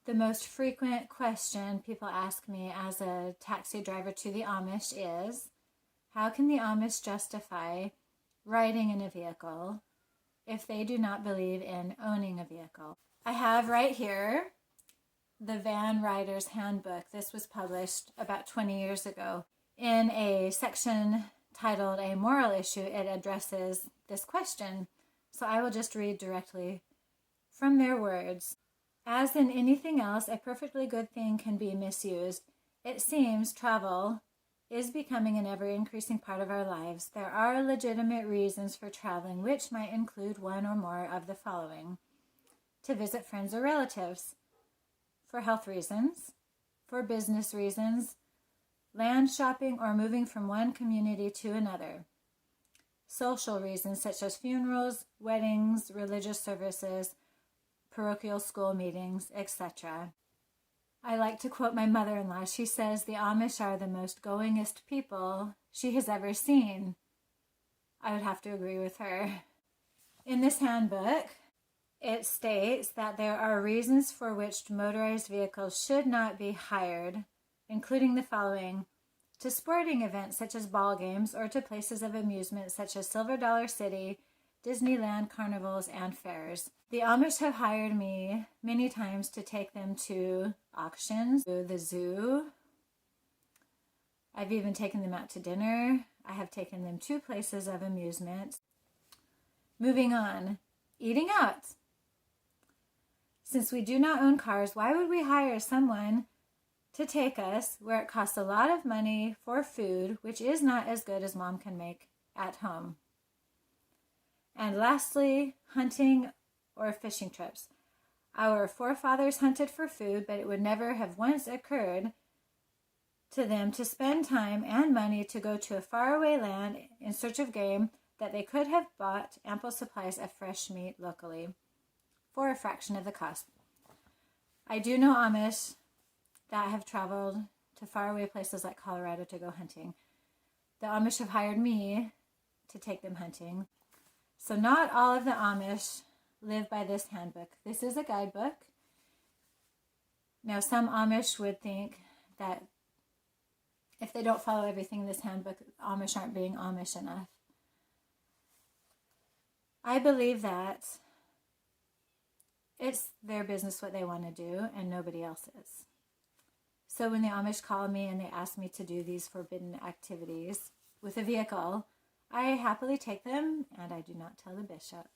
The most frequent question people ask me as a taxi driver to the Amish is, how can the Amish justify riding in a vehicle if they do not believe in owning a vehicle? I have right here the Van Rider's Handbook. This was published about 20 years ago. In a section titled A Moral Issue, it addresses this question. So I will just read directly from their words. As in anything else, a perfectly good thing can be misused. It seems travel is becoming an ever-increasing part of our lives. There are legitimate reasons for traveling, which might include one or more of the following: to visit friends or relatives, for health reasons, for business reasons, land shopping, or moving from one community to another, social reasons such as funerals, weddings, religious services, parochial school meetings, etc. I like to quote my mother-in-law. She says the Amish are the most goingest people she has ever seen. I would have to agree with her. In this handbook, it states that there are reasons for which motorized vehicles should not be hired, including the following: to sporting events such as ball games, or to places of amusement such as Silver Dollar City, Disneyland, carnivals, and fairs. The Amish have hired me many times to take them to auctions, to the zoo. I've even taken them out to dinner. I have taken them to places of amusement. Moving on, eating out. Since we do not own cars, why would we hire someone to take us where it costs a lot of money for food, which is not as good as Mom can make at home? And lastly, hunting or fishing trips. Our forefathers hunted for food, but it would never have once occurred to them to spend time and money to go to a faraway land in search of game that they could have bought ample supplies of fresh meat locally for a fraction of the cost. I do know Amish that have traveled to faraway places like Colorado to go hunting. The Amish have hired me to take them hunting. So not all of the Amish live by this handbook. This is a guidebook. Now, some Amish would think that if they don't follow everything in this handbook, Amish aren't being Amish enough. I believe that it's their business what they want to do and nobody else's. So when the Amish call me and they ask me to do these forbidden activities with a vehicle, I happily take them and I do not tell the bishop.